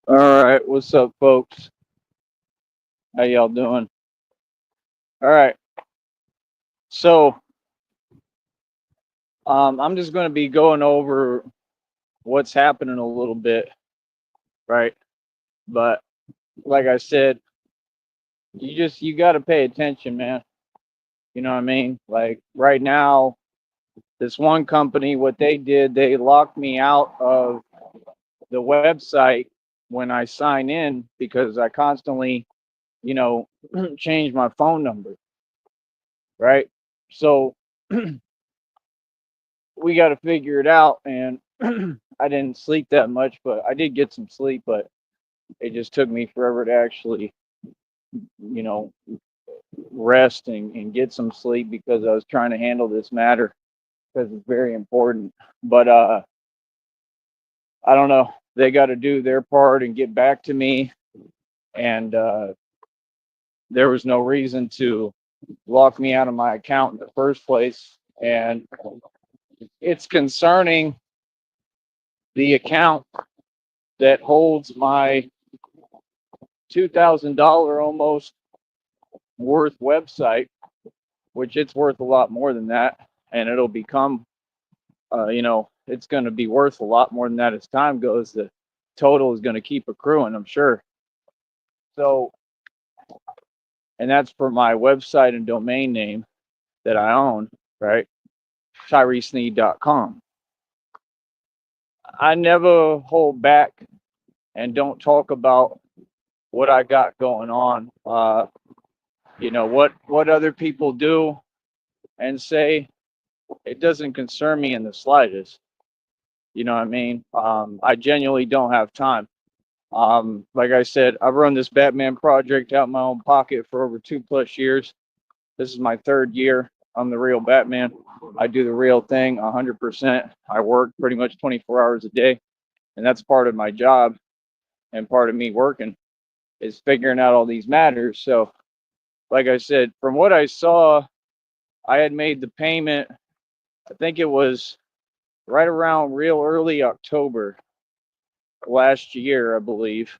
All right, what's up, folks? How y'all doing? All right, so I'm just going to be going over what's happening a little bit, right? But like I said, you got to pay attention, man. You know what I mean? Like right now, this one company, what they did, they locked me out of the website when I sign in because I constantly, you know, change my phone number, right? So we got to figure it out. And I didn't sleep that much, but I did get some sleep, but it just took me forever to actually, you know, rest and get some sleep because I was trying to handle this matter because it's very important. But I don't know. They got to do their part and get back to me. And there was no reason to lock me out of my account in the first place. And it's concerning the account that holds my $2,000 almost worth website, which it's worth a lot more than that, and it'll become, it's going to be worth a lot more than that as time goes. The total is going to keep accruing, I'm sure. So, and that's for my website and domain name that I own, right? TyreseNeed.com. I never hold back and don't talk about what I got going on. What other people do and say, it doesn't concern me in the slightest. You know what I mean? I genuinely don't have time. Like I said, I've run this Batman project out of my own pocket for over 2+ years. This is my third year. I'm the real Batman. I do the real thing 100%. I work pretty much 24 hours a day, and that's part of my job and part of me working is figuring out all these matters. So, like I said, from what I saw, I had made the payment. I think it was right around real early October last year, I believe.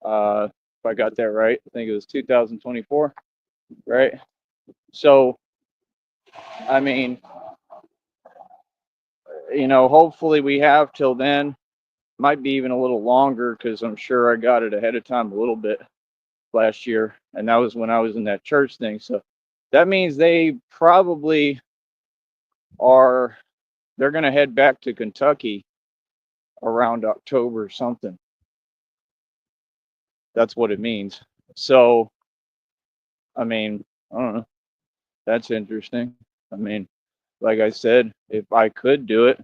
If I got that right, I think it was 2024, right? So, I mean, hopefully we have till then. Might be even a little longer because I'm sure I got it ahead of time a little bit last year, and that was when I was in that church thing. So that means they probably are. They're gonna head back to Kentucky around October or something. That's what it means. So, I mean, I don't know. That's interesting. I mean, like I said, if I could do it,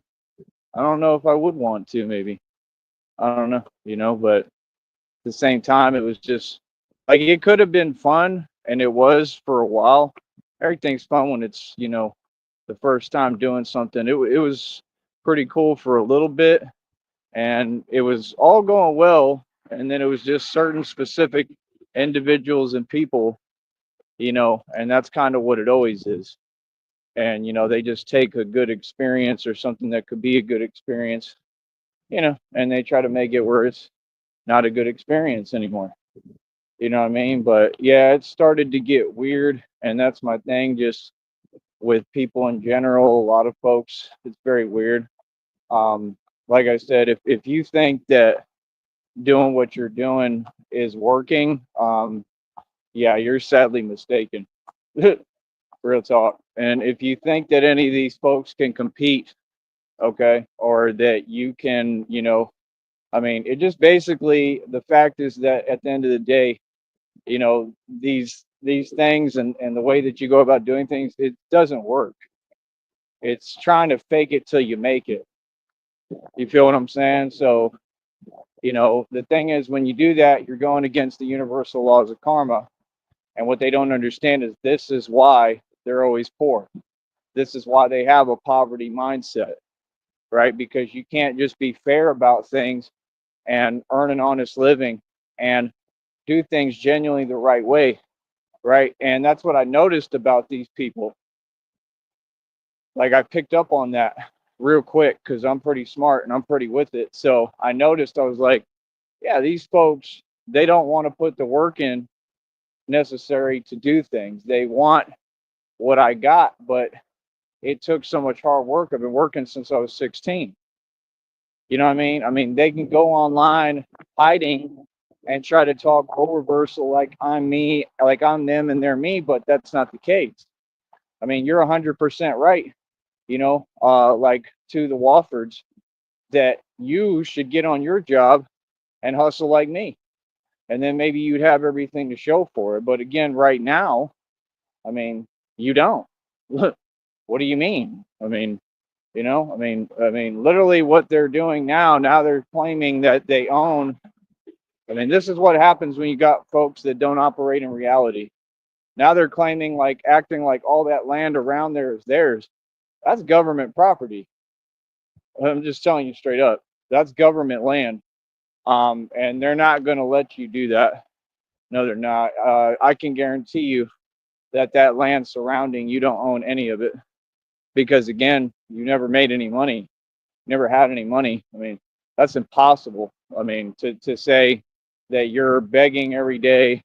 I don't know if I would want to, maybe. I don't know, but at the same time, it was just like it could have been fun, and it was for a while. Everything's fun when it's, the first time doing something. It was pretty cool for a little bit, and it was all going well. And then it was just certain specific individuals and people, and that's kind of what it always is. And they just take a good experience or something that could be a good experience, and they try to make it where it's not a good experience anymore. You know what I mean? But yeah, it started to get weird, and that's my thing. Just with people in general, a lot of folks, it's very weird. Like I said, if you think that doing what you're doing is working, yeah, you're sadly mistaken. Real talk. And if you think that any of these folks can compete, okay, or that you can, I mean, it just basically the fact is that at the end of the day, these things and the way that you go about doing things, it doesn't work. It's trying to fake it till you make it. You feel what I'm saying? So, the thing is when you do that, you're going against the universal laws of karma. And what they don't understand is this is why they're always poor. This is why they have a poverty mindset, right? Because you can't just be fair about things and earn an honest living and do things genuinely the right way, right? And that's what I noticed about these people. Like I picked up on that real quick because I'm pretty smart and I'm pretty with it. So I noticed I was like, Yeah, these folks, they don't want to put the work in necessary to do things. They want what I got, but it took so much hard work. I've been working since I was 16. You know what I mean? I mean, they can go online hiding and try to talk role reversal like I'm me, like I'm them and they're me, but that's not the case. I mean, you're 100% right, like to the Woffords, that you should get on your job and hustle like me. And then maybe you'd have everything to show for it. But again, right now, I mean, you don't. What do you mean? I mean, literally what they're doing now they're claiming that they own. I mean, this is what happens when you got folks that don't operate in reality. Now they're claiming, like, acting like all that land around there is theirs. That's government property. I'm just telling you straight up. That's government land. And they're not going to let you do that. No, they're not. I can guarantee you that that land surrounding you don't own any of it because, again, you never made any money, never had any money. I mean, that's impossible. I mean, to say that you're begging every day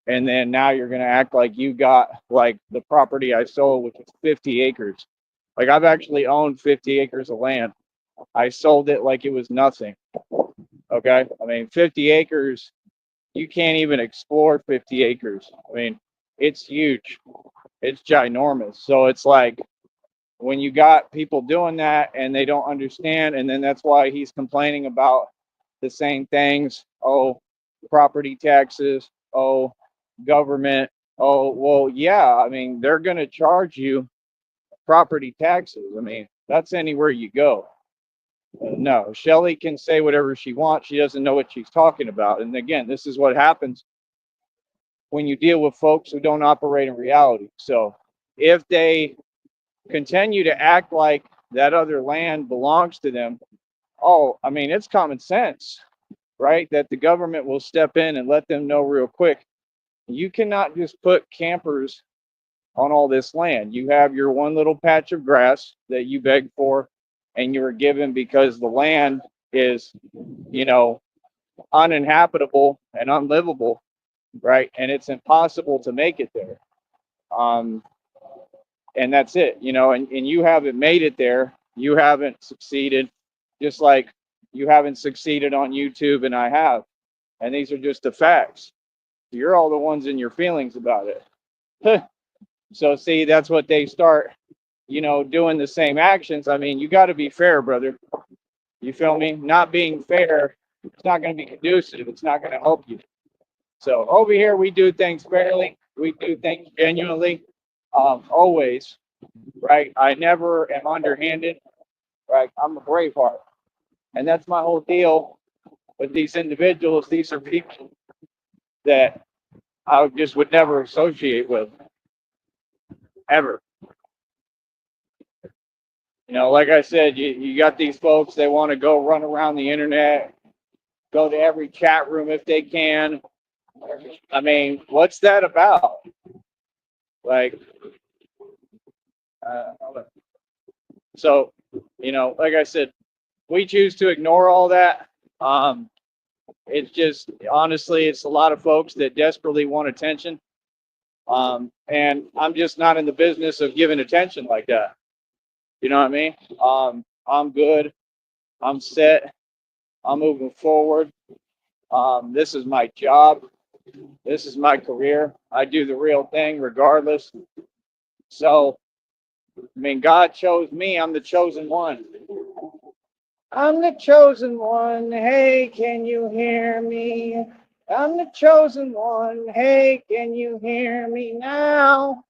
and then now you're going to act like you got like the property I sold, which is 50 acres. Like, I've actually owned 50 acres of land. I sold it like it was nothing. Okay. I mean, 50 acres, you can't even explore 50 acres. I mean, it's huge, it's ginormous. So it's like when you got people doing that and they don't understand, and then that's why he's complaining about the same things. Oh, property taxes. Oh, government. Oh, well, yeah. I mean, they're going to charge you property taxes. I mean, that's anywhere you go. No, Shelly can say whatever she wants. She doesn't know what she's talking about. And again, this is what happens when you deal with folks who don't operate in reality. So if they continue to act like that other land belongs to them, oh, I mean, it's common sense, right? That the government will step in and let them know real quick. You cannot just put campers on all this land. You have your one little patch of grass that you begged for and you were given because the land is, you know, uninhabitable and unlivable, right? And it's impossible to make it there. Um, and that's it, and you haven't made it there. You haven't succeeded, just like you haven't succeeded on YouTube and I have. And these are just the facts. You're all the ones in your feelings about it. So see, that's what they start, doing the same actions. I mean, you got to be fair, brother. You feel me? Not being fair, it's not going to be conducive. It's not going to help you. So over here, we do things fairly. We do things genuinely, always, right? I never am underhanded, right? I'm a braveheart. And that's my whole deal with these individuals. These are people that I just would never associate with, ever. Like I said, you got these folks, they want to go run around the internet, go to every chat room if they can. I mean, what's that about? Like, uh, so, like I said, we choose to ignore all that. It's just, honestly, it's a lot of folks that desperately want attention. And I'm just not in the business of giving attention like that. You know what I mean? I'm good. I'm set. I'm moving forward. This is my job. This is my career. I do the real thing regardless. So, I mean, God chose me. I'm the chosen one. I'm the chosen one. Hey, can you hear me? I'm the chosen one. Hey, can you hear me now?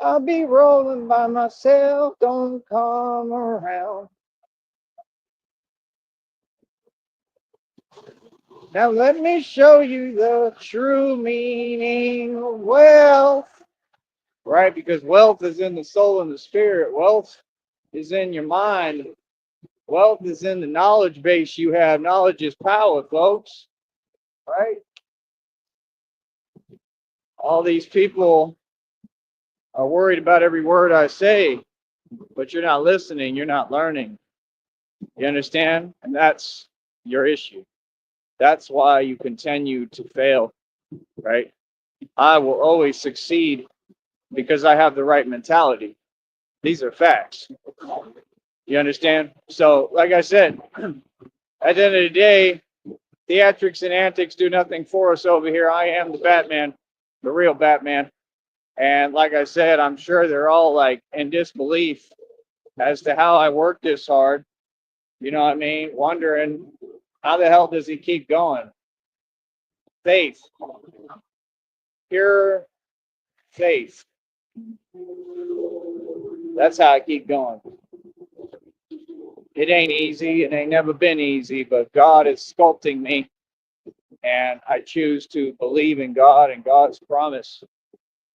I'll be rolling by myself. Don't come around. Now let me show you the true meaning of wealth. Right? Because wealth is in the soul and the spirit. Wealth is in your mind. Wealth is in the knowledge base you have. Knowledge is power, folks. Right? All these people are worried about every word I say, but you're not listening. You're not learning. You understand? And that's your issue. That's why you continue to fail, right? I will always succeed because I have the right mentality. These are facts. You understand? So, like I said, at the end of the day, theatrics and antics do nothing for us over here. I am the Batman, the real Batman. And like I said, I'm sure they're all like in disbelief as to how I work this hard. You know what I mean? Wondering how the hell does he keep going? Faith, pure faith. That's how I keep going. It ain't easy. It ain't never been easy, but God is sculpting me, and I choose to believe in God and God's promise.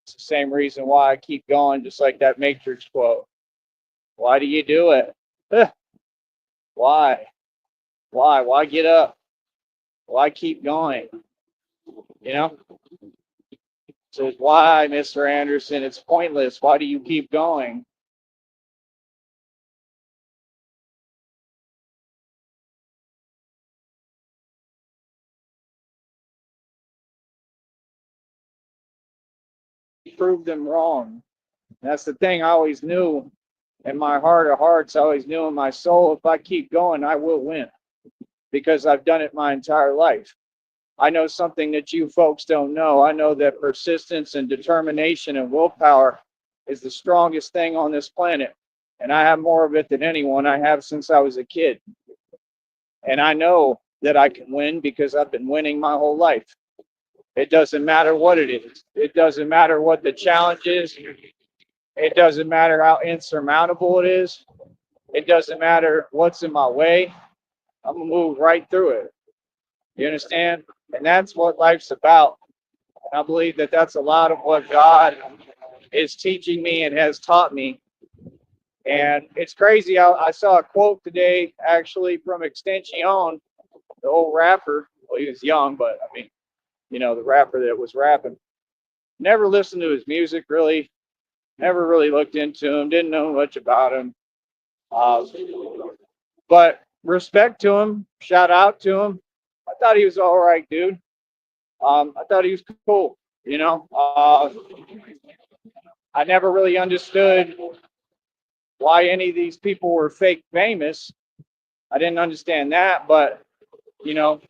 It's the same reason why I keep going, just like that Matrix quote. Why do you do it? Why? Why? Why get up? Why keep going? You know? Says, why, Mr. Anderson? It's pointless. Why do you keep going? Prove them wrong. That's the thing I always knew in my heart of hearts. I always knew in my soul, if I keep going, I will win because I've done it my entire life. I know something that you folks don't know. I know that persistence and determination and willpower is the strongest thing on this planet. And I have more of it than anyone. I have since I was a kid. And I know that I can win because I've been winning my whole life. It doesn't matter what it is. It doesn't matter what the challenge is. It doesn't matter how insurmountable it is. It doesn't matter what's in my way. I'm going to move right through it. You understand? And that's what life's about. And I believe that that's a lot of what God is teaching me and has taught me. And it's crazy. I saw a quote today, actually, from Extension, the old rapper. Well, he was young, but I mean, you know, the rapper that was rapping. Never listened to his music, really. Never really looked into him. Didn't know much about him. Uh, but respect to him. Shout out to him. I thought he was all right, dude. I thought he was cool. You know, I never really understood why any of these people were fake famous. I didn't understand that, but you know,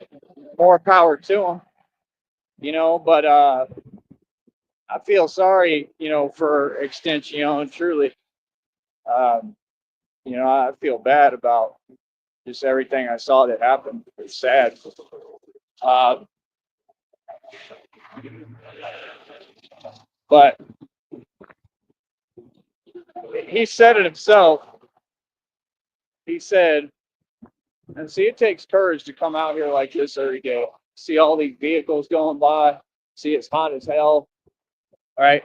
more power to them. You know, but I feel sorry, you know, for Extension. Truly, um, you know, I feel bad about just everything I saw that happened. It's sad. Uh, but he said it himself. He said, and see, it takes courage to come out here like this every day. See all these vehicles going by. See, it's hot as hell. All right.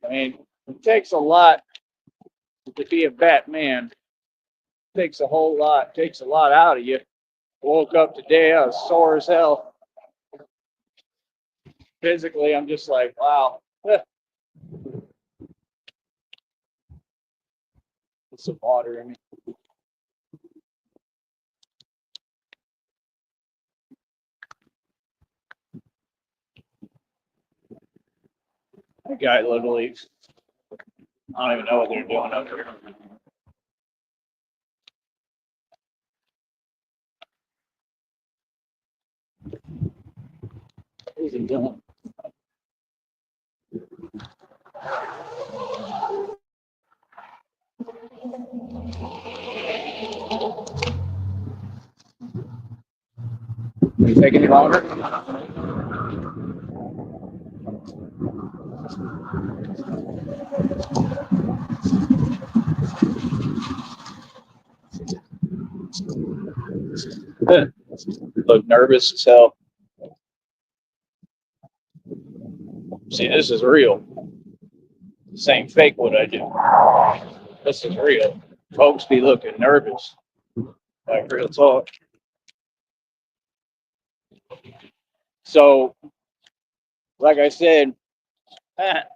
I mean, it takes a lot to be a Batman. It takes a whole lot. It takes a lot out of you. Woke up today, I was sore as hell. Physically, I'm just like, wow. Put some water in me. That guy literally, I don't even know what they're doing up here. What is he doing? Are you taking any longer? Look nervous as hell. See, this is real. This ain't fake what I do. This is real. Folks be looking nervous. Like real talk. So, like I said, that's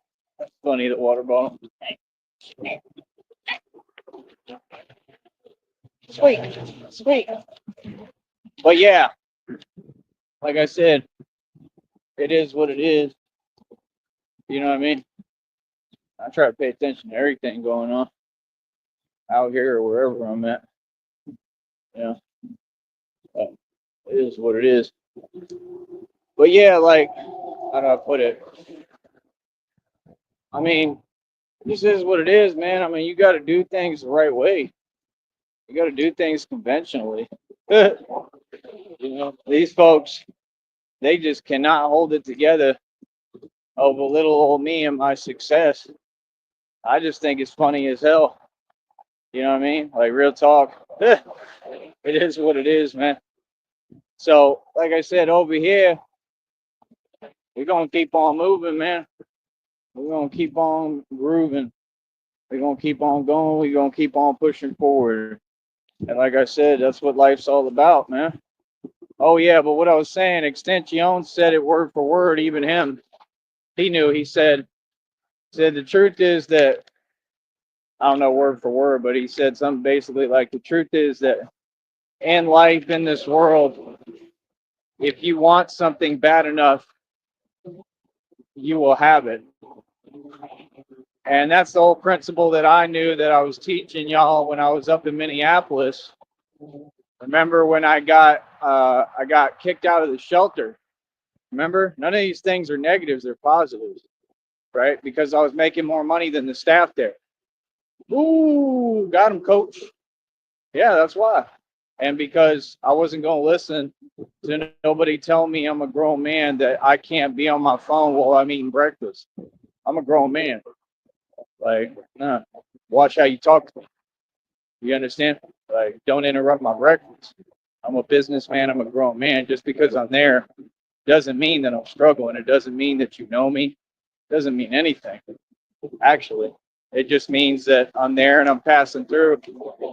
funny, the water bottle. Sweet, sweet. But yeah, like I said, it is what it is. You know what I mean? I try to pay attention to everything going on out here or wherever I'm at. You know, but it is what it is. But yeah, like, how do I put it? I mean, this is what it is, man. I mean, you got to do things the right way. You got to do things conventionally. These folks, they just cannot hold it together over little old me and my success. I just think it's funny as hell. You know what I mean? Like, real talk. It is what it is, man. So, like I said, over here, we're going to keep on moving, man. We're going to keep on grooving. We're going to keep on going. We're going to keep on pushing forward. And like I said, that's what life's all about, man. Oh, yeah, but what I was saying, Extension said it word for word, even him. He knew. He said the truth is that, I don't know word for word, but he said something basically like, the truth is that in life, in this world, if you want something bad enough, you will have it. And that's the whole principle that I knew that I was teaching y'all when I was up in Minneapolis. Remember when I got kicked out of the shelter? Remember, none of these things are negatives; they're positives, right? Because I was making more money than the staff there. Ooh, got him, coach. Yeah, that's why. And because I wasn't going to listen to nobody tell me I'm a grown man that I can't be on my phone while I'm eating breakfast. I'm a grown man. Like, nah, watch how you talk to me. You understand? Like, don't interrupt my breakfast. I'm a businessman. I'm a grown man. Just because I'm there doesn't mean that I'm struggling. It doesn't mean that you know me. It doesn't mean anything, actually. It just means that I'm there and I'm passing through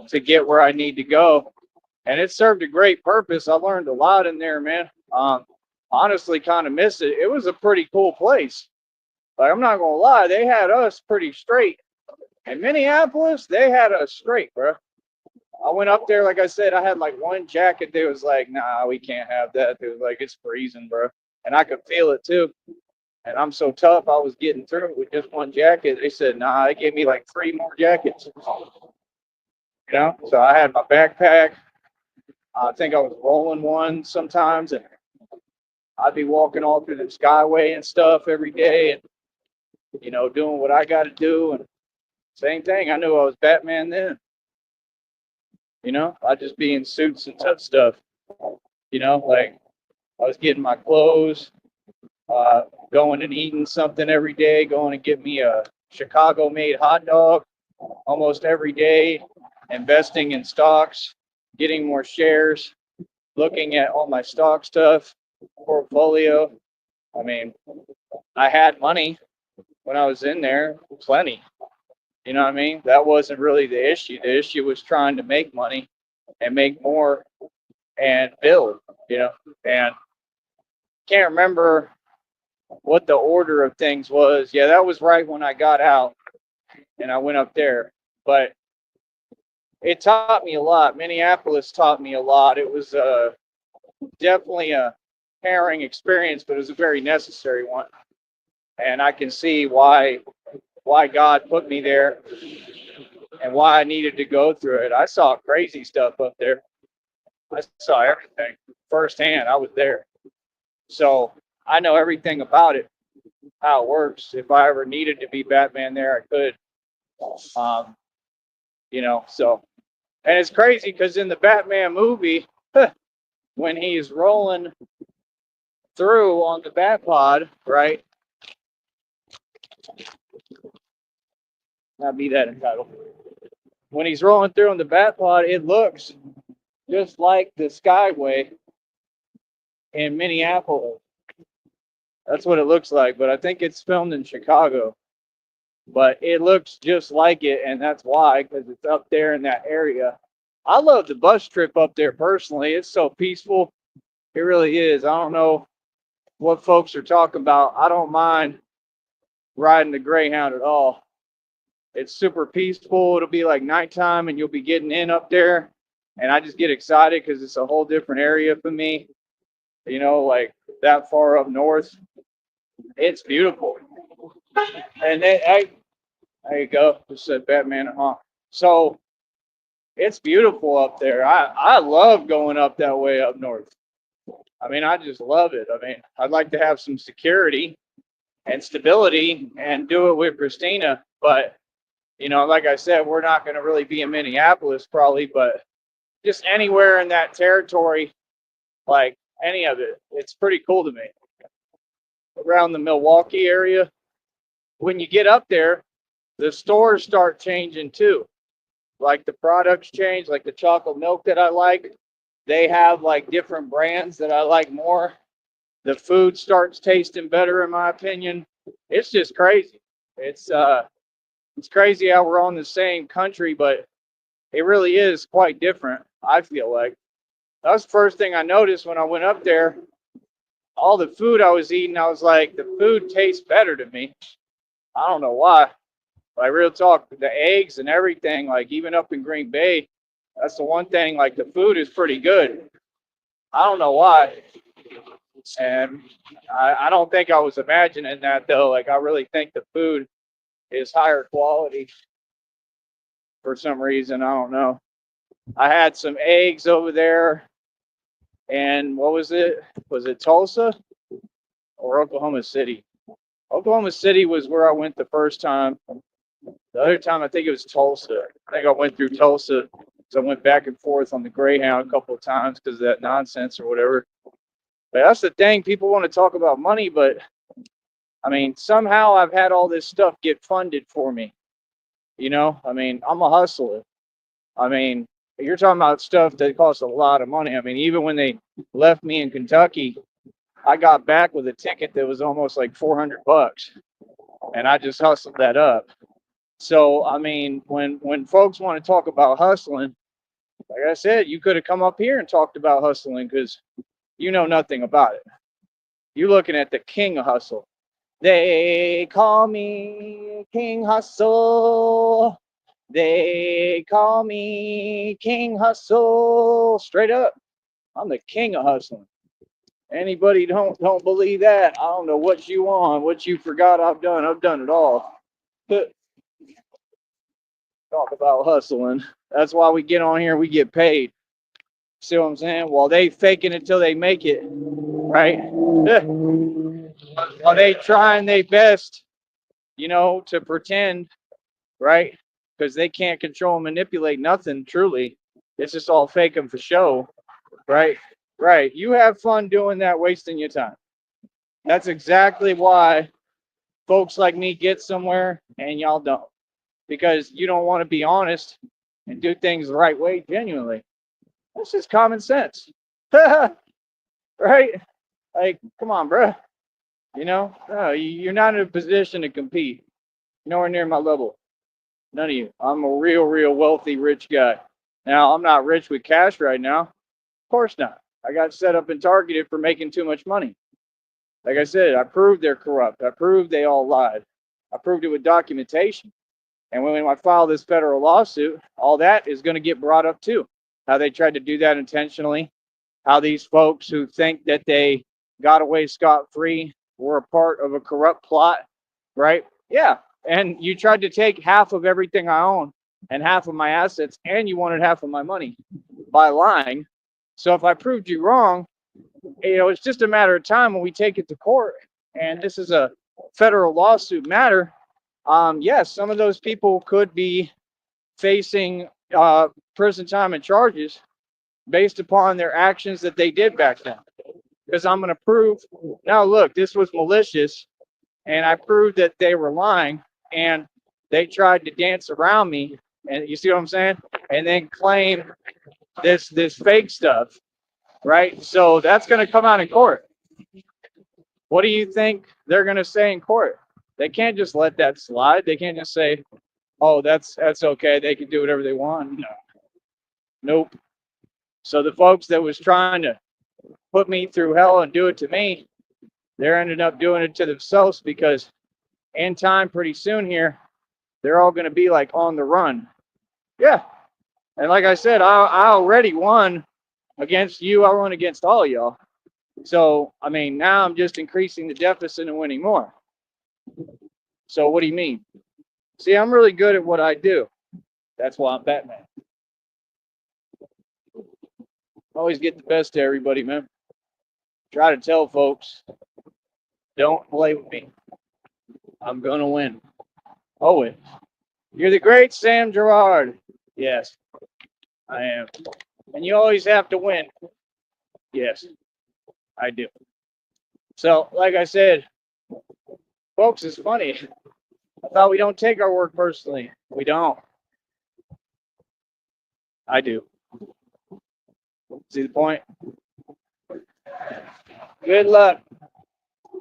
to get where I need to go. And it served a great purpose. I learned a lot in there, man. Honestly, kind of miss it. It was a pretty cool place. Like, I'm not gonna lie, they had us pretty straight. In Minneapolis, they had us straight, bro. I went up there, like I said, I had like one jacket that was like, nah, we can't have that. It was like, it's freezing, bro. And I could feel it too. And I'm so tough, I was getting through it with just one jacket. They said, nah, they gave me like 3 more jackets. So I had my backpack. I think I was rolling one sometimes, and I'd be walking all through the Skyway and stuff every day, and doing what I got to do. And same thing, I knew I was Batman then. I just be in suits and tough stuff. Like I was getting my clothes, going and eating something every day, going and get me a Chicago-made hot dog almost every day, investing in stocks, getting more shares, looking at all my stock stuff, portfolio. I mean, I had money when I was in there, plenty. You know what I mean? That wasn't really the issue. The issue was trying to make money and make more and build, and can't remember what the order of things was. Yeah, that was right when I got out and I went up there. But it taught me a lot. Minneapolis taught me a lot. It was definitely a harrowing experience, but it was a very necessary one. And I can see why God put me there and why I needed to go through it. I saw crazy stuff up there. I saw everything firsthand. I was there. So I know everything about it, how it works. If I ever needed to be Batman there, I could. So, and it's crazy because in the Batman movie, when he's rolling through on the Batpod, right? Not be that entitled. When he's rolling through on the Batpod, it looks just like the Skyway in Minneapolis. That's what it looks like, but I think it's filmed in Chicago. But it looks just like it, and that's why, because it's up there in that area. I love the bus trip up there personally. It's so peaceful. It really is. I don't know what folks are talking about. I don't mind riding the Greyhound at all. It's super peaceful. It'll be like nighttime, and you'll be getting in up there, and I just get excited because it's a whole different area for me. like that far up north. It's beautiful. And then, hey, there you go. Just said Batman and Hawk. So it's beautiful up there. I love going up that way up north. I mean, I just love it. I mean, I'd like to have some security and stability and do it with Christina. But, like I said, we're not going to really be in Minneapolis probably, but just anywhere in that territory, like any of it, it's pretty cool to me. Around the Milwaukee area, when you get up there, the stores start changing too. Like the products change, like the chocolate milk that I like, they have like different brands that I like more. The food starts tasting better, in my opinion. It's just crazy. It's crazy how we're all in the same country, but it really is quite different. I feel like that was the first thing I noticed when I went up there. All the food I was eating, I was like, the food tastes better to me. I don't know why. Like real talk, the eggs and everything, like even up in Green Bay, that's the one thing. Like the food is pretty good. I don't know why, and I don't think I was imagining that though. Like I really think the food is higher quality for some reason. I don't know. I had some eggs over there, and what was it? Was it Tulsa or Oklahoma City? Oklahoma City was where I went the first time. The other time, I think it was Tulsa. I think I went through Tulsa because I went back and forth on the Greyhound a couple of times because of that nonsense or whatever. But that's the thing. People want to talk about money, but I mean, somehow I've had all this stuff get funded for me. I mean, I'm a hustler. I mean, you're talking about stuff that costs a lot of money. I mean, even when they left me in Kentucky, I got back with a ticket that was almost like $400, and I just hustled that up. So, I mean, when folks want to talk about hustling, like I said, you could have come up here and talked about hustling because you know nothing about it. You're looking at the king of hustle. They call me King Hustle. They call me King Hustle. Straight up, I'm the king of hustling. Anybody don't believe that? I don't know what you on, what you forgot I've done. I've done it all. But talk about hustling. That's why we get on here. We get paid. See what I'm saying? While they faking it till they make it, right? While they trying their best, to pretend, right? Because they can't control and manipulate nothing. Truly, it's just all faking for show, right? Right. You have fun doing that, wasting your time. That's exactly why folks like me get somewhere and y'all don't, because you don't want to be honest and do things the right way genuinely. That's just common sense. Right? Like, come on, bro. No, you're not in a position to compete. Nowhere near my level. None of you. I'm a real wealthy, rich guy. Now, I'm not rich with cash right now. Of course not. I got set up and targeted for making too much money. Like I said, I proved they're corrupt. I proved they all lied. I proved it with documentation. And when I file this federal lawsuit, all that is going to get brought up too. How they tried to do that intentionally. How these folks who think that they got away scot-free were a part of a corrupt plot, right? Yeah. And you tried to take half of everything I own and half of my assets, and you wanted half of my money by lying. So if I proved you wrong, it's just a matter of time when we take it to court. And this is a federal lawsuit matter. Yes, some of those people could be facing prison time and charges based upon their actions that they did back then. Because I'm going to prove, now look, this was malicious, and I proved that they were lying, and they tried to dance around me, and you see what I'm saying? And then claim this fake stuff, right? So that's going to come out in court. What do you think they're going to say in court? They can't just let that slide. They can't just say, "Oh, that's okay. They can do whatever they want." No. Nope. So the folks that was trying to put me through hell and do it to me, they're ended up doing it to themselves, because in time, pretty soon here, they're all going to be like on the run. Yeah. And like I said, I already won against you. I won against all y'all. So, I mean, now I'm just increasing the deficit and winning more. So, what do you mean? See, I'm really good at what I do. That's why I'm Batman. Always get the best to everybody, man. Try to tell folks, don't play with me. I'm going to win. Always. You're the great Sam Gerard. Yes, I am. And you always have to win. Yes, I do. So, like I said, folks, it's funny. I thought we don't take our work personally. We don't. I do. See the point? Good luck.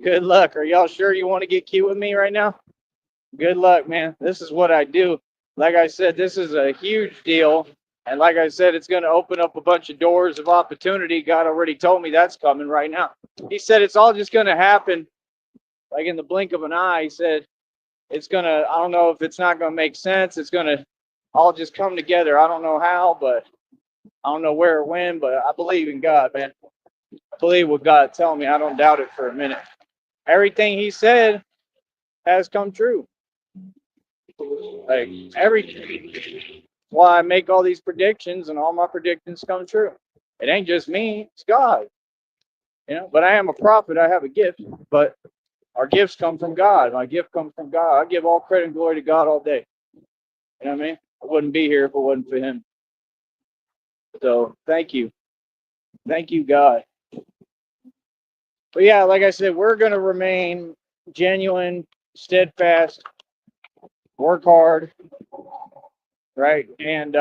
Good luck. Are y'all sure you want to get cute with me right now? Good luck, man. This is what I do. Like I said, this is a huge deal. And like I said, it's going to open up a bunch of doors of opportunity. God already told me that's coming right now. He said it's all just going to happen like in the blink of an eye. He said it's going to, I don't know if it's not going to make sense. It's going to all just come together. I don't know how, but I don't know where or when, but I believe in God, man. I believe what God telling me. I don't doubt it for a minute. Everything he said has come true. Like everything. Why I make all these predictions and all my predictions come true. It ain't just me, it's God. You know, but I am a prophet, I have a gift, but our gifts come from God. My gift comes from God. I give all credit and glory to God all day. You know what I mean? I wouldn't be here if it wasn't for him. So thank you. Thank you, God. But yeah, like I said, we're gonna remain genuine, steadfast, work hard, right? And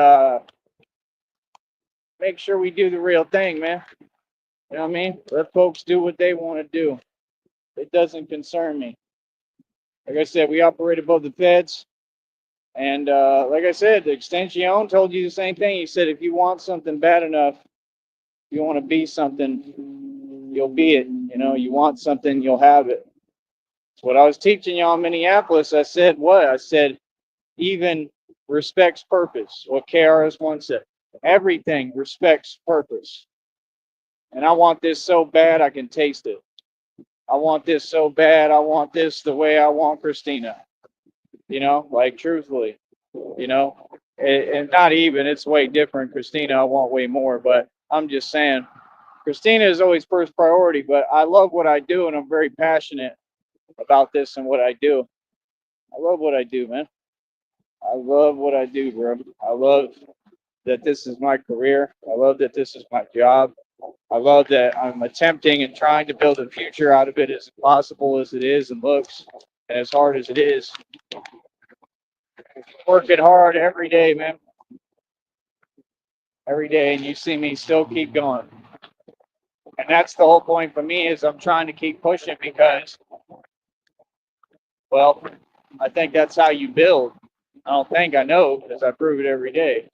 make sure we do the real thing, man. You know what I mean? Let folks do what they want to do. It doesn't concern me. Like I said, we operate above the feds. And like I said, the Extension told you the same thing. He said, if you want something bad enough, if you want to be something, you'll be it. You know, you want something, you'll have it. That's what I was teaching y'all in Minneapolis. I said, what? I said, even respects purpose, what KRS-One said. Everything respects purpose. And I want this so bad I can taste it. I want this so bad. I want this the way I want Christina. You know, like truthfully, you know, and not even, it's way different. Christina, I want way more, but I'm just saying, Christina is always first priority, but I love what I do and I'm very passionate about this and what I do. I love what I do, man. I love what I do, bro. I love that this is my career. I love that this is my job. I love that I'm attempting and trying to build a future out of it as possible as it is and looks, and as hard as it is. Working hard every day, man. Every day, and you see me still keep going. And that's the whole point for me is I'm trying to keep pushing because, well, I think that's how you build. I don't think I know because I prove it every day,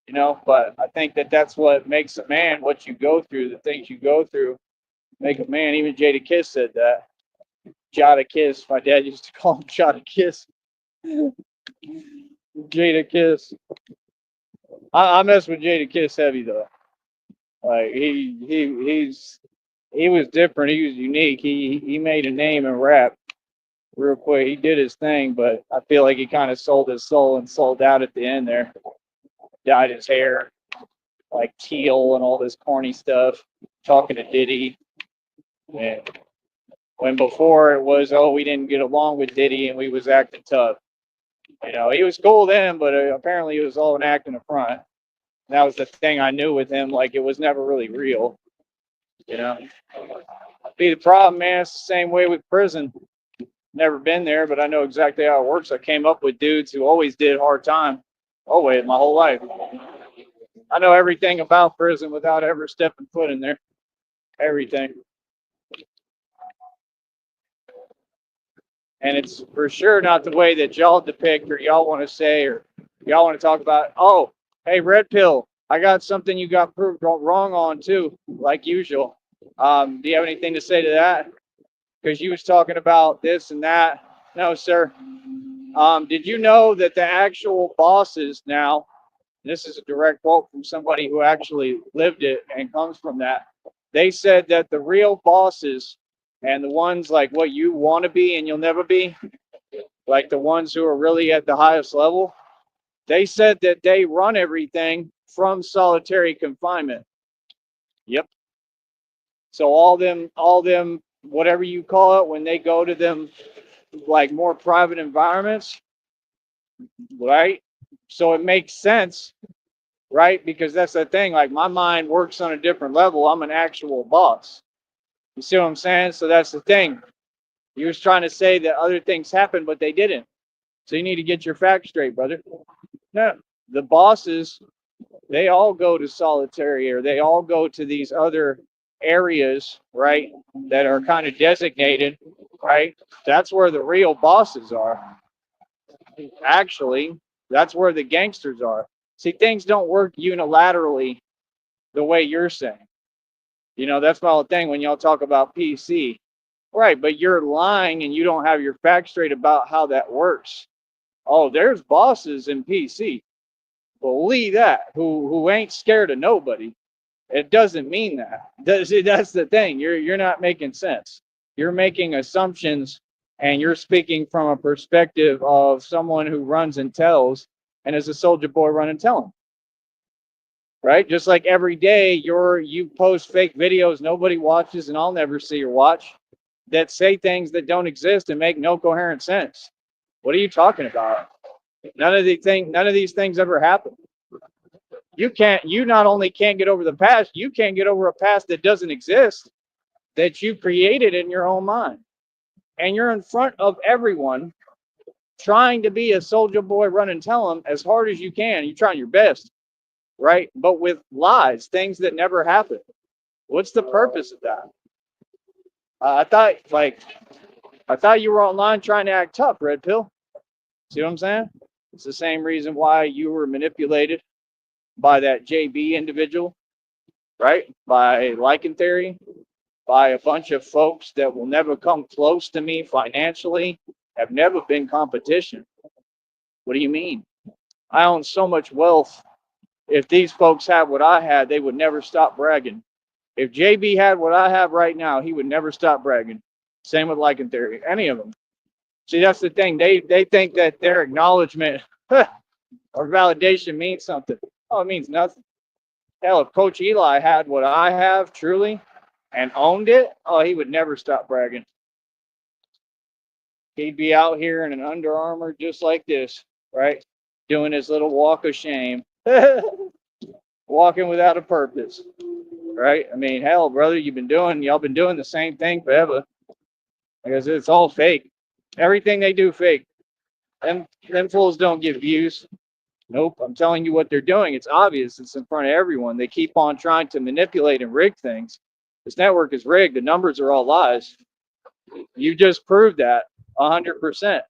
you know. But I think that that's what makes a man. What you go through, the things you go through, make a man. Even Jada Kiss said that. Jada Kiss. My dad used to call him Jada Kiss. Jada Kiss. I mess with Jada Kiss heavy though. Like he was different. He was unique. He made a name in rap real quick. He did his thing, but I feel like he kind of sold his soul and sold out at the end there. Dyed his hair like teal and all this corny stuff. Talking to Diddy. And when before it was, oh, we didn't get along with Diddy and we was acting tough. You know, he was cool then, but apparently it was all an act in the front. And that was the thing I knew with him. Like it was never really real. You know, be the problem, man. It's the same way with prison. Never been there, but I know exactly how it works. I came up with dudes who always did hard time, always my whole life. I know everything about prison without ever stepping foot in there. Everything. And it's for sure not the way that y'all depict or y'all want to say or y'all want to talk about. Oh, hey, Red Pill, I got something you got proved wrong on too, like usual. Do you have anything to say to that? Because you was talking about this and that. No, sir. Did you know that the actual bosses now, this is a direct quote from somebody who actually lived it and comes from that. They said that the real bosses and the ones like what you want to be and you'll never be, like the ones who are really at the highest level, they said that they run everything from solitary confinement. Yep. So all them, whatever you call it, when they go to them like more private environments, right? So it makes sense, right? Because that's the thing. Like my mind works on a different level. I'm an actual boss. You see what I'm saying? So that's the thing. He was trying to say that other things happened, but they didn't. So you need to get your facts straight, brother. No, the bosses, they all go to solitary or they all go to these other areas, right? That are kind of designated, right? That's where the real bosses are. Actually, that's where the gangsters are. See, things don't work unilaterally the way you're saying. You know, that's my whole thing when y'all talk about PC. Right, but you're lying and you don't have your facts straight about how that works. Oh, there's bosses in PC. Believe that, who ain't scared of nobody. It doesn't mean that. That's the thing. You're not making sense. You're making assumptions and you're speaking from a perspective of someone who runs and tells and is a soldier boy run and tell him. Right? Just like every day you post fake videos nobody watches and I'll never see or watch that say things that don't exist and make no coherent sense. What are you talking about? None of these things ever happen. You not only can't get over the past, you can't get over a past that doesn't exist, that you created in your own mind. And you're in front of everyone trying to be a soldier boy, run and tell them as hard as you can. You're trying your best, right? But with lies, things that never happen. What's the purpose of that? I thought you were online trying to act tough, Red Pill. See what I'm saying? It's the same reason why you were manipulated by that JB individual, right? By Lycan Theory, by a bunch of folks that will never come close to me financially, have never been competition. What do you mean? I own so much wealth. If these folks had what I had, they would never stop bragging. If JB had what I have right now, he would never stop bragging. Same with Lycan Theory, any of them. See, that's the thing. They think that their acknowledgement or validation means something. Oh, it means nothing. Hell, if Coach Eli had what I have truly and owned it, oh, he would never stop bragging. He'd be out here in an Under Armour just like this, right? Doing his little walk of shame, walking without a purpose, right? I mean, hell, brother, y'all been doing the same thing forever. Because it's all fake. Everything they do fake. Them fools don't get views. Nope, I'm telling you what they're doing. It's obvious. It's in front of everyone. They keep on trying to manipulate and rig things. This network is rigged. The numbers are all lies. You just proved that 100%.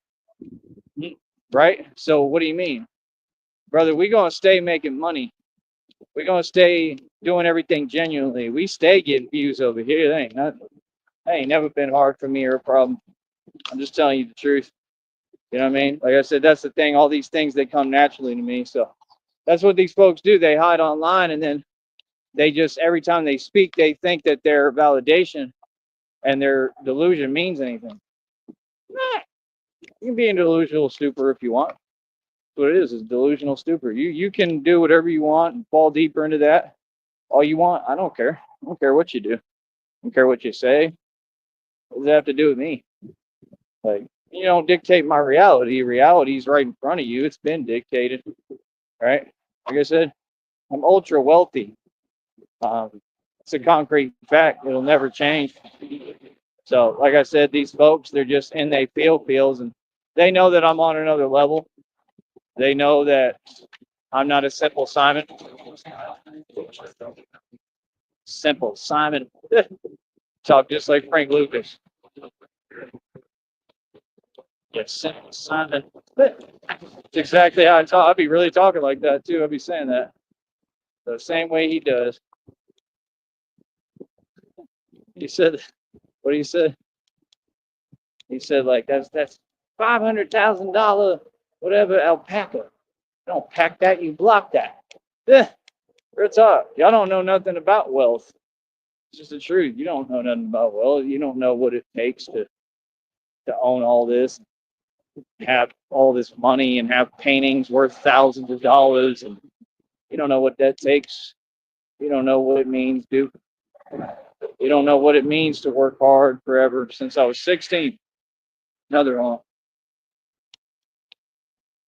Right? So what do you mean? Brother, we're going to stay making money. We're going to stay doing everything genuinely. We stay getting views over here. That ain't never been hard for me or a problem. I'm just telling you the truth. You know what I mean? Like I said, that's the thing. All these things, they come naturally to me. So that's what these folks do. They hide online and then they just, every time they speak, they think that their validation and their delusion means anything. Nah, you can be a delusional stupor if you want. That's what it is delusional stupor. You can do whatever you want and fall deeper into that all you want. I don't care. I don't care what you do. I don't care what you say. What does that have to do with me? Like, you don't dictate my reality. Reality's right in front of you. It's been dictated, right? Like I said, I'm ultra wealthy. It's a concrete fact. It'll never change. So, like I said, these folks, they're just in they feels, and they know that I'm on another level. They know that I'm not a simple Simon. Simple Simon. Talk just like Frank Lucas. Yes, simple Simon. That's exactly how I talk. I'd be really talking like that too. I'd be saying that the same way he does. He said, what he said? He said like that's $500,000 whatever alpaca. Don't pack that, you block that. It's up. Y'all don't know nothing about wealth. It's just the truth. You don't know nothing about well. You don't know what it takes to own all this, have all this money, and have paintings worth thousands of dollars, and you don't know what that takes. You don't know what it means, dude. You don't know what it means to work hard forever since I was 16. Another one.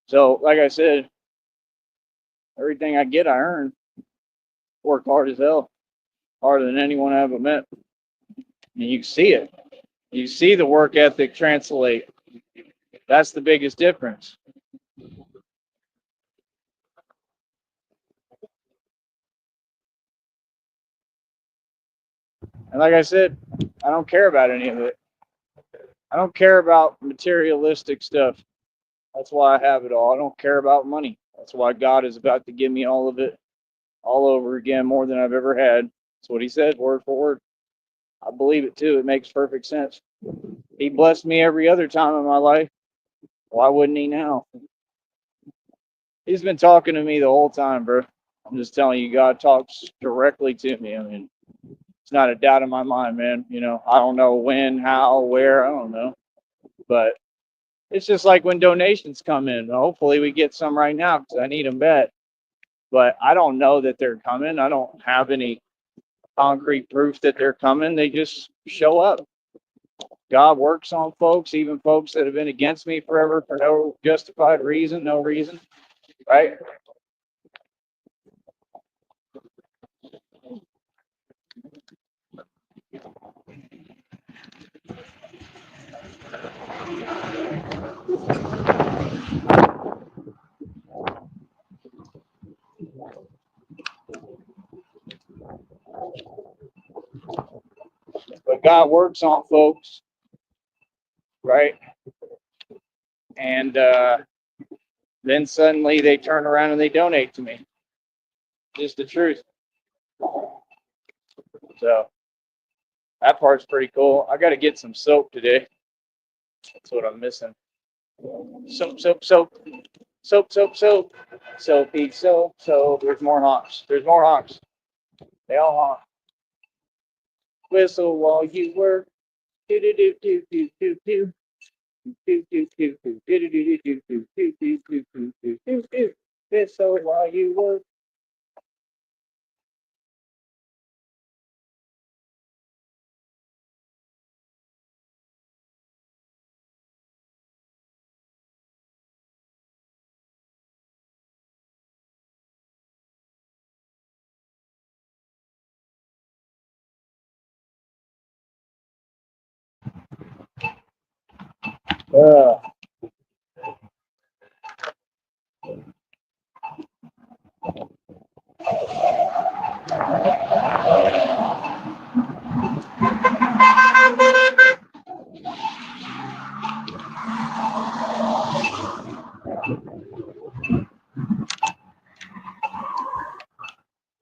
So, like I said, everything I get, I earn. Work hard as hell, harder than anyone I ever met. And you see it. You see the work ethic translate. That's the biggest difference. And like I said, I don't care about any of it. I don't care about materialistic stuff. That's why I have it all. I don't care about money. That's why God is about to give me all of it all over again, more than I've ever had. That's what he said, word for word. I believe it too. It makes perfect sense. He blessed me every other time in my life. Why wouldn't he now? He's been talking to me the whole time, bro. I'm just telling you, God talks directly to me. I mean, it's not a doubt in my mind, man. You know, I don't know when, how, where, I don't know. But it's just like when donations come in. Hopefully, we get some right now because I need them bad. But I don't know that they're coming. I don't have any concrete proof that they're coming. They just show up. God works on folks, even folks that have been against me forever for no justified reason, no reason, right? But God works on folks, right? And then suddenly they turn around and they donate to me. Just the truth. So that part's pretty cool. I got to get some soap today. That's what I'm missing. Soap, soap, soap, soap, soap, soap, soapy, soap, soap. There's more honks. There's more honks. They all honk. Whistle while you work. Do do do do do do do. Do do do do do do do do do do do do do do do do. Whistle while you work. Uh,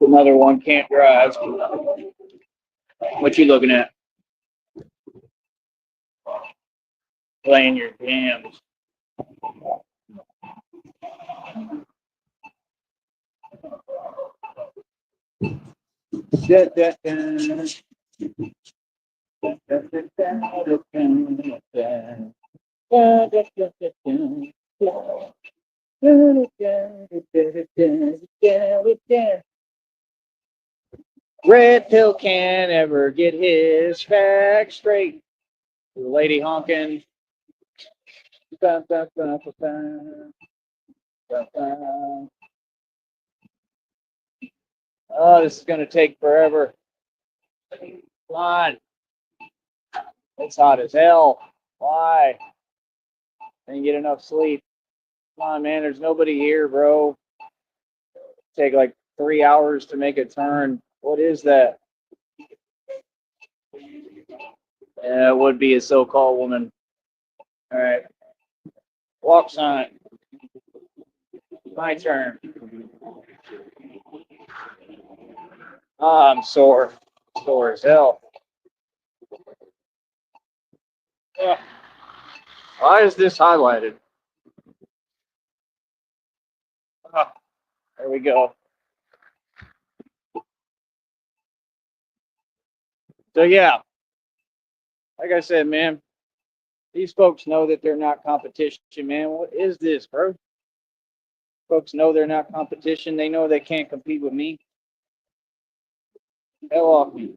Another one can't drive. What you looking at? Playing your games. Da, da, da. Da, da, da, da, da, da. Da, da, da, da, da. Red pill can't ever get his facts straight. The lady honking. Ba, ba, ba, ba, ba, ba, ba. Oh, this is gonna take forever. Come on. It's hot as hell. Why? Didn't get enough sleep. Come on, man. There's nobody here, bro. Take like 3 hours to make a turn. What is that? Yeah, it would be a so-called woman. All right. Walk sign. My turn. Ah, I'm sore. Sore as hell. Ugh. Why is this highlighted? Ah, there we go. So yeah, like I said, man, these folks know that they're not competition, man. What is this, bro? Folks know they're not competition. They know they can't compete with me. Hell off me.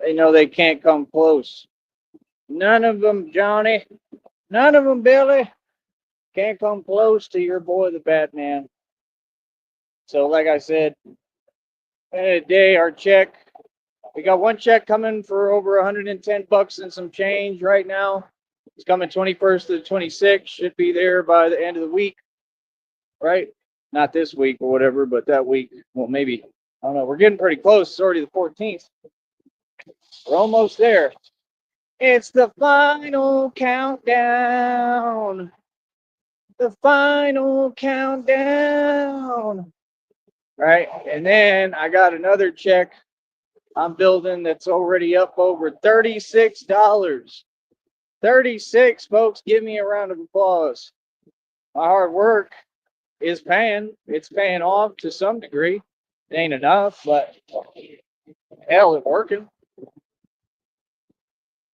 They know they can't come close. None of them, Johnny. None of them, Billy, can't come close to your boy, the Batman. So, like I said, end of the day, our check, we got one check coming for over 110 bucks and some change right now. It's coming 21st to the 26th. Should be there by the end of the week, right? Not this week or whatever, but that week. Well, maybe. I don't know. We're getting pretty close. It's already the 14th. We're almost there. It's the final countdown. The final countdown. Right? And then I got another check I'm building that's already up over $36. 36, folks. Give me a round of applause. My hard work is paying. It's paying off to some degree. It ain't enough, but hell, it's working.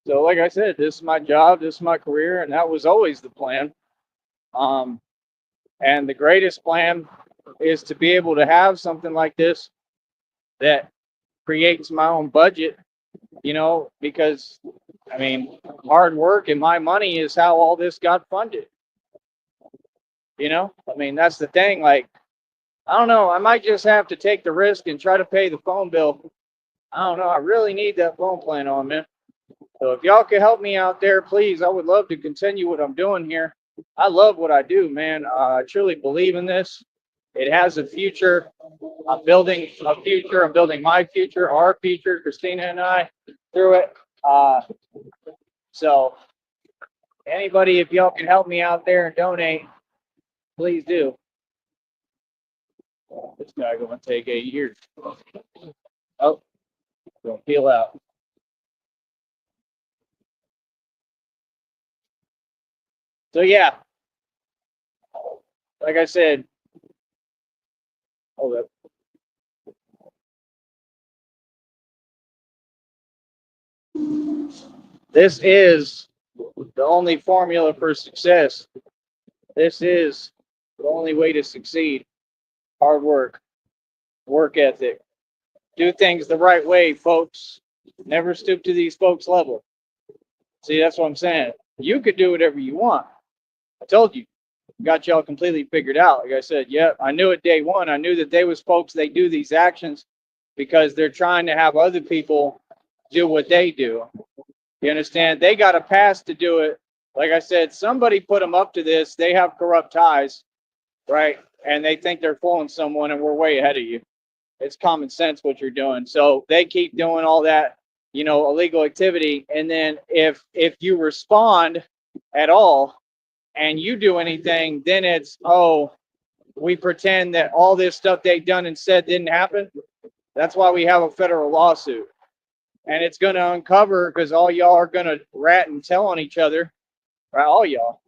So, like I said, this is my job, this is my career, and that was always the plan. And the greatest plan is to be able to have something like this that creates my own budget, because I mean, hard work and my money is how all this got funded. I mean, that's the thing. Like, I don't know. I might just have to take the risk and try to pay the phone bill. I don't know. I really need that phone plan on, man. So if y'all could help me out there, please, I would love to continue what I'm doing here. I love what I do, man. I truly believe in this. It has a future. I'm building a future. I'm building my future, our future, Christina and I, through it. So anybody, if y'all can help me out there and donate, please do. This guy gonna take 8 years. Oh, gonna peel out. So yeah, like I said, hold up. This is the only formula for success. This is the only way to succeed. Hard work, work ethic. Do things the right way, folks. Never stoop to these folks' level. See, that's what I'm saying. You could do whatever you want. I told you. Got y'all completely figured out. Like I said, I knew it day one. I knew that they was folks, they do these actions because they're trying to have other people do what they do. You understand? They got a pass to do it. Like I said, somebody put them up to this. They have corrupt ties, right? And they think they're fooling someone, and we're way ahead of you. It's common sense what you're doing. So they keep doing all that, illegal activity. And then if you respond at all and you do anything, then it's, oh, we pretend that all this stuff they've done and said didn't happen. That's why we have a federal lawsuit. And it's going to uncover, because all y'all are going to rat and tell on each other, right? All y'all.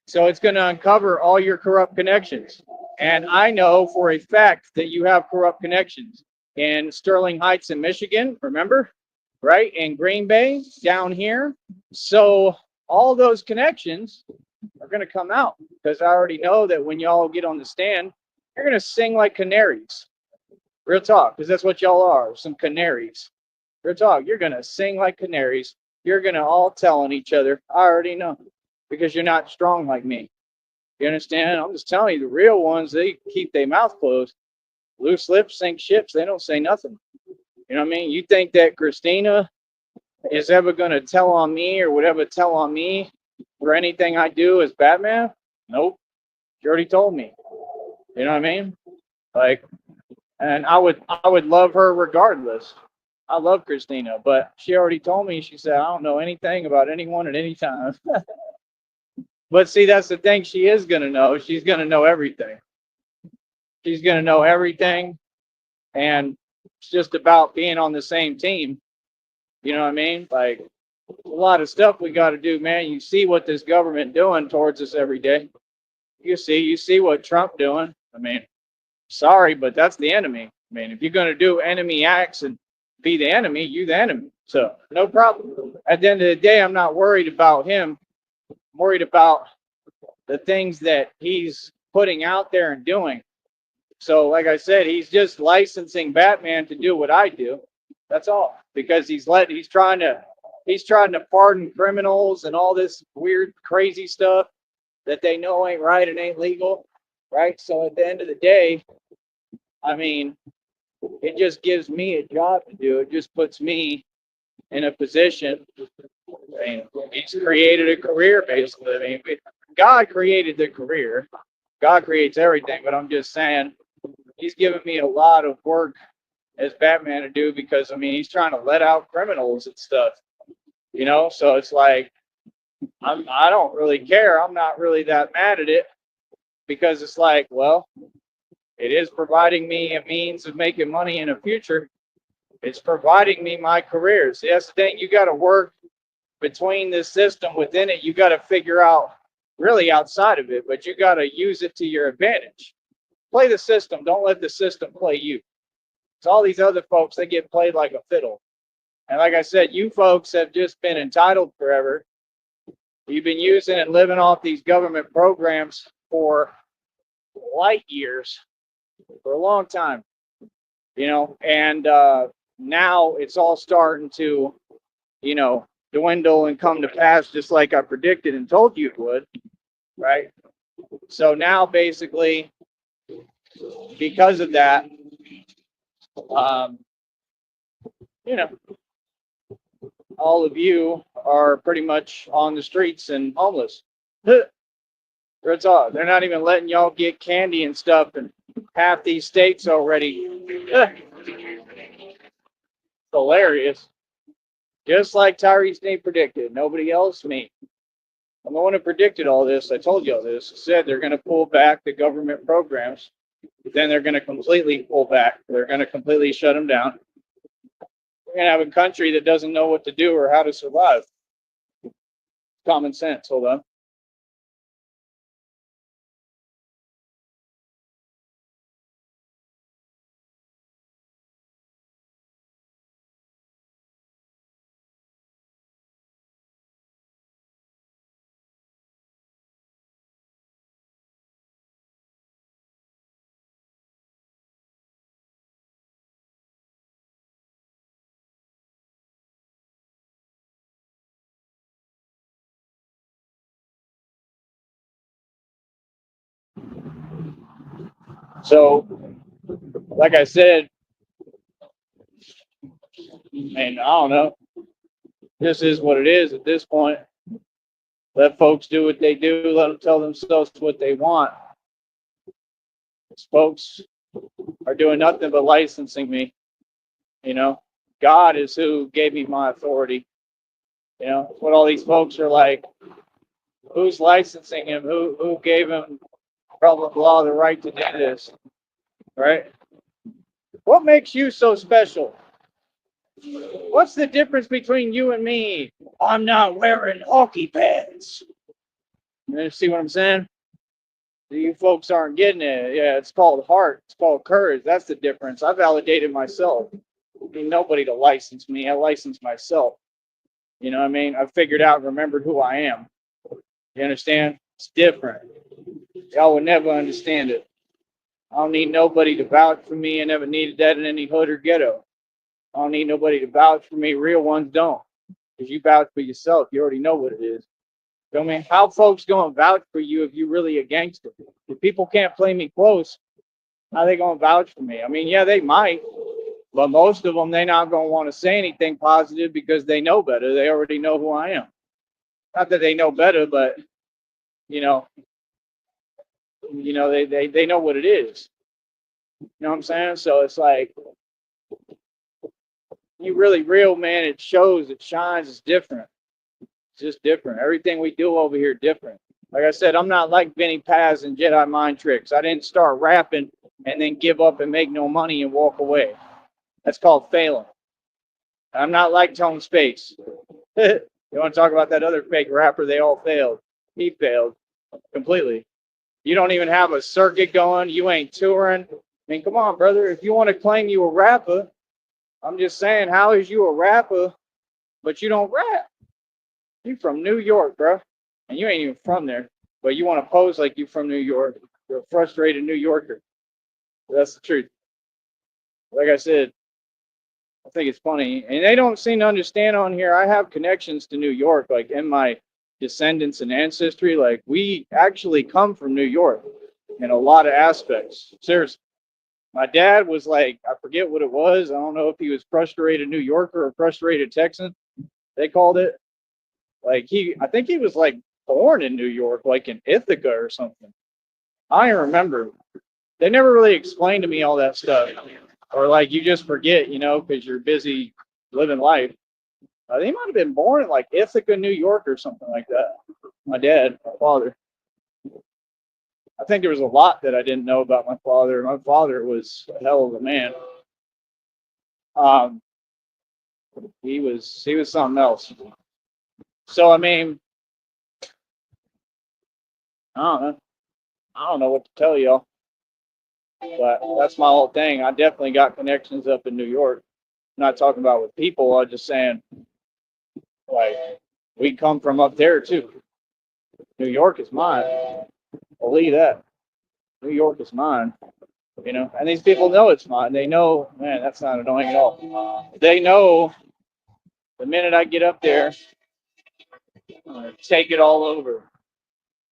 So it's going to uncover all your corrupt connections. And I know for a fact that you have corrupt connections in Sterling Heights in Michigan, remember? Right? In Green Bay, down here. So all those connections are going to come out, because I already know that when y'all get on the stand, you're going to sing like canaries. Real talk, because that's what y'all are, some canaries. Real talk, you're going to sing like canaries. You're going to all tell on each other. I already know, because you're not strong like me. You understand? I'm just telling you, the real ones, they keep their mouth closed. Loose lips sink ships. They don't say nothing. You know what I mean? You think that Christina is ever going to tell on me or would ever tell on me for anything I do as Batman? Nope. She already told me. You know what I mean? Like, and I would love her regardless. I love Christina, but she already told me, she said, I don't know anything about anyone at any time. But see, that's the thing. She is going to know. She's going to know everything. She's going to know everything. And it's just about being on the same team. You know what I mean? Like, a lot of stuff we got to do, man. You see what this government doing towards us every day. You see what Trump doing. I mean, sorry, but that's the enemy. I mean, if you're going to do enemy acts and be the enemy, you the enemy. So no problem. At the end of the day, I'm not worried about him. I'm worried about the things that he's putting out there and doing. So, like I said, he's just licensing Batman to do what I do. That's all. Because he's trying to pardon criminals and all this weird, crazy stuff that they know ain't right and ain't legal, right? So at the end of the day, I mean, it just gives me a job to do. It just puts me in a position. I mean, he's created a career basically. I mean, God created the career. God creates everything, but I'm just saying he's given me a lot of work as Batman to do because I mean he's trying to let out criminals and stuff, you know. So it's like I don't really care. I'm not really that mad at it because it's like, well, it is providing me a means of making money in the future. It's providing me my career. See, that's the thing. You got to work between this system within it. You got to figure out really outside of it, but you got to use it to your advantage. Play the system. Don't let the system play you. It's all these other folks, they get played like a fiddle. And like I said, you folks have just been entitled forever. You've been using and living off these government programs for light years, for a long time, you know, and now it's all starting to, you know, dwindle and come to pass just like I predicted and told you it would, right? So now basically, because of that, um, you know, all of you are pretty much on the streets and homeless. That's all. They're not even letting y'all get candy and stuff in half these states already. Hilarious. Just like Tyrese Nate predicted. Nobody else, me. I'm the one who predicted all this. I told you all this. I said they're going to pull back the government programs. Then they're going to completely pull back. They're going to completely shut them down. We're going to have a country that doesn't know what to do or how to survive. Common sense. Hold on. So, like I said, and I don't know, this is what it is at this point. Let folks do what they do. Let them tell themselves what they want. These folks are doing nothing but licensing me. You know, God is who gave me my authority. You know, that's what all these folks are like. Who's licensing him? Who gave him blah blah blah the right to do this? Right? What makes you so special? What's the difference between you and me? I'm not wearing hockey pads. You see what I'm saying? You folks aren't getting it. Yeah, it's called heart. It's called courage. That's the difference. I validated myself. I need nobody to license me. I license myself. You know what I mean? I figured out and remembered who I am. You understand? It's different. Y'all would never understand it. I don't need nobody to vouch for me. I never needed that in any hood or ghetto. I don't need nobody to vouch for me. Real ones don't. Because you vouch for yourself. You already know what it is. I mean, how folks going to vouch for you if you really a gangster? If people can't play me close, how they going to vouch for me? I mean, yeah, they might. But most of them, they're not going to want to say anything positive because they know better. They already know who I am. Not that they know better, but, you know, they know what it is. You know what I'm saying? So it's like, you really real, man. It shows, it shines, it's different. It's just different. Everything we do over here different. Like I said, I'm not like Vinny Paz and Jedi Mind Tricks. I didn't start rapping and then give up and make no money and walk away. That's called failing. I'm not like Tone Space. You want to talk about that other fake rapper? They all failed. He failed completely. You don't even have a circuit going. You ain't touring. I mean, come on, brother. If you want to claim you a rapper, I'm just saying, how is you a rapper, but you don't rap? You from New York, bro, and you ain't even from there, but you want to pose like you from New York. You're a frustrated New Yorker. That's the truth. Like I said, I think it's funny, and they don't seem to understand on here. I have connections to New York, like in my descendants and ancestry. Like we actually come from New York in a lot of aspects. Seriously, my dad was like, I forget what it was. I don't know if he was frustrated New Yorker or frustrated Texan. They called it. Like I think he was like born in New York, like in Ithaca or something. I remember. They never really explained to me all that stuff, or like you just forget, because you're busy living life. They might have been born in like Ithaca, New York, or something like that. My father. I think there was a lot that I didn't know about my father. My father was a hell of a man. Um, he was something else. So I mean, I don't know. I don't know what to tell y'all, but that's my whole thing. I definitely got connections up in New York. I'm not talking about with people. I'm just saying, like, we come from up there too. New York is mine. Believe that. New York is mine. And these people know it's mine. They know, man, that's not annoying at all. They know the minute I get up there, I'm gonna take it all over.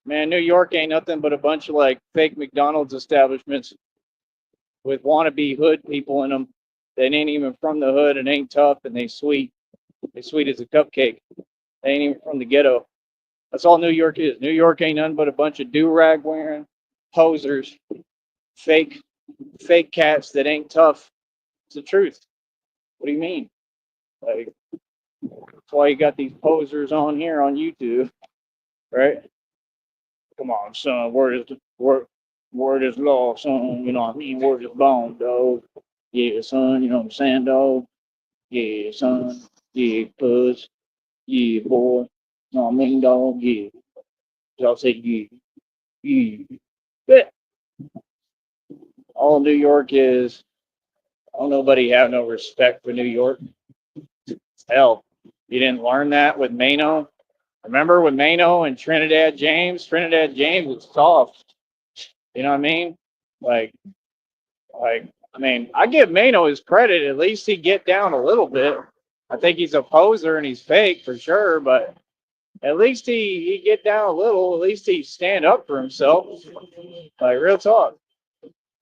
Man, New York ain't nothing but a bunch of like fake McDonald's establishments with wannabe hood people in them that ain't even from the hood and ain't tough and they sweet. They sweet as a cupcake. They ain't even from the ghetto. That's all New York is. New York ain't nothing but a bunch of do-rag wearing posers, fake fake cats that ain't tough. It's the truth. What do you mean? Like, that's why you got these posers on here on YouTube, right? Come on, son. Word is law, son. You know what I mean? Word is bone, dog. Yeah, son. You know what I'm saying, dog? Yeah, son. Yeah, cuz. Yeah, boy. You know what I mean, dog? Yeah. Y'all say yeah. Yeah. But all New York is, don't nobody have no respect for New York. Hell, you didn't learn that with Mano. Remember with Mano and Trinidad James? Trinidad James was soft. You know what I mean? Like, I mean, I give Mano his credit. At least he get down a little bit. I think he's a poser and he's fake for sure, but at least he get down a little. At least he stand up for himself. Like real talk.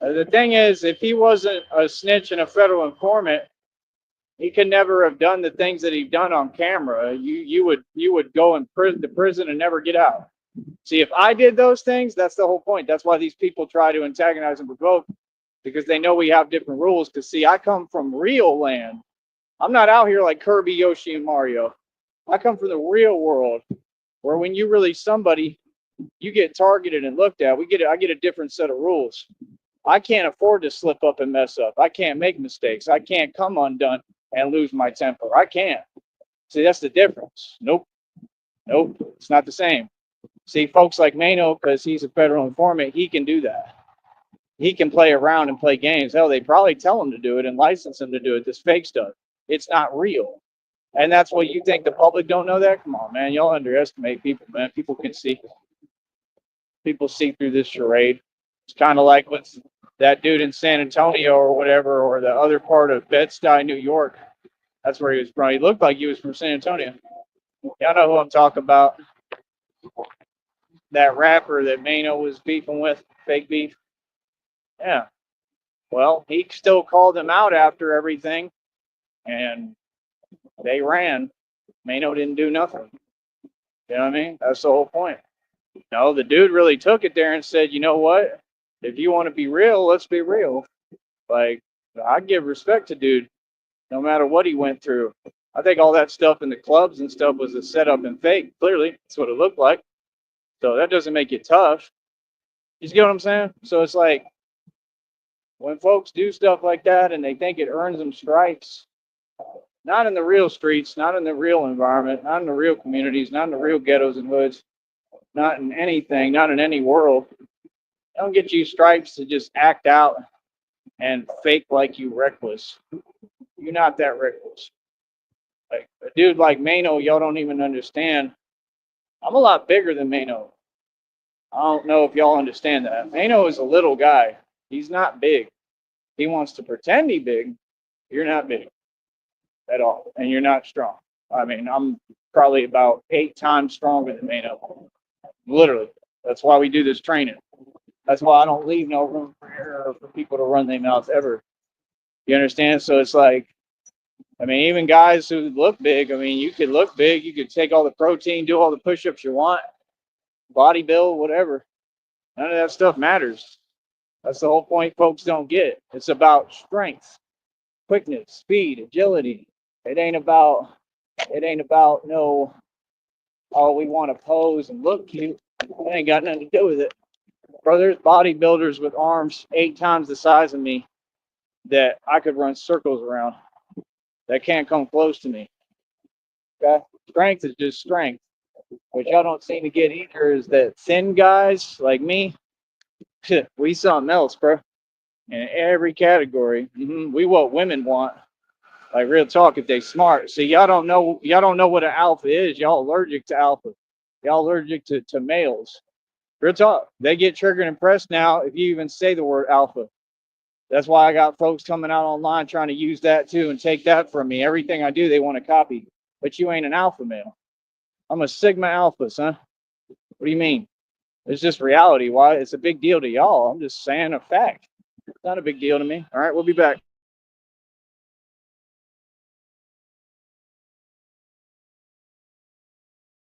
The thing is, if he wasn't a snitch and a federal informant, he could never have done the things that he done on camera. You would go in prison and never get out. See, if I did those things, that's the whole point. That's why these people try to antagonize and provoke, because they know we have different rules. Because see, I come from real land. I'm not out here like Kirby, Yoshi, and Mario. I come from the real world, where when you release somebody, you get targeted and looked at. I get a different set of rules. I can't afford to slip up and mess up. I can't make mistakes. I can't come undone and lose my temper. I can't. See, that's the difference. Nope. Nope. It's not the same. See, folks like Mano, because he's a federal informant, he can do that. He can play around and play games. Hell, they probably tell him to do it and license him to do it. This fake stuff. It's not real. And that's what you think the public don't know that? Come on, man. Y'all underestimate people, man. People can see. People see through this charade. It's kind of like with that dude in San Antonio or whatever, or the other part of Bed-Stuy, New York. That's where he was from. He looked like he was from San Antonio. Y'all know who I'm talking about. That rapper that Mano was beefing with, fake beef. Yeah. Well, he still called him out after everything, and they ran. Mano didn't do nothing. You know what I mean? That's the whole point. No, the dude really took it there and said, you know what? If you want to be real, let's be real. Like, I give respect to dude, no matter what he went through. I think all that stuff in the clubs and stuff was a setup and fake. Clearly, that's what it looked like. So that doesn't make it tough. You get what I'm saying? So it's like when folks do stuff like that and they think it earns them stripes, not in the real streets, not in the real environment, not in the real communities, not in the real ghettos and hoods, not in anything, not in any world. They don't get you stripes to just act out and fake like you reckless. You're not that reckless. Like a dude like Mano, y'all don't even understand. I'm a lot bigger than Mano. I don't know if y'all understand that. Mano is a little guy. He's not big. He wants to pretend he's big. You're not big at all, and you're not strong. I mean, I'm probably about 8 times stronger than Mano. Literally. That's why we do this training. That's why I don't leave no room for error for people to run their mouths ever. You understand? So it's like, I mean, even guys who look big, I mean, you could look big, you could take all the protein, do all the push-ups you want, body build, whatever. None of that stuff matters. That's the whole point folks don't get. It's about strength, quickness, speed, agility. It ain't about no, oh, we want to pose and look cute. It ain't got nothing to do with it. Bro, there's bodybuilders with arms 8 times the size of me that I could run circles around that can't come close to me. Okay? Strength is just strength. What y'all don't seem to get either is that thin guys like me, we something else, bro. In every category. We what women want. Like real talk, if they smart. See, y'all don't know what an alpha is. Y'all allergic to alpha. Y'all allergic to males. Real talk. They get triggered and pressed now if you even say the word alpha. That's why I got folks coming out online trying to use that too and take that from me. Everything I do, they want to copy. But you ain't an alpha male. I'm a Sigma Alpha, son. What do you mean? It's just reality. Why? It's a big deal to y'all. I'm just saying a fact. It's not a big deal to me. All right, we'll be back.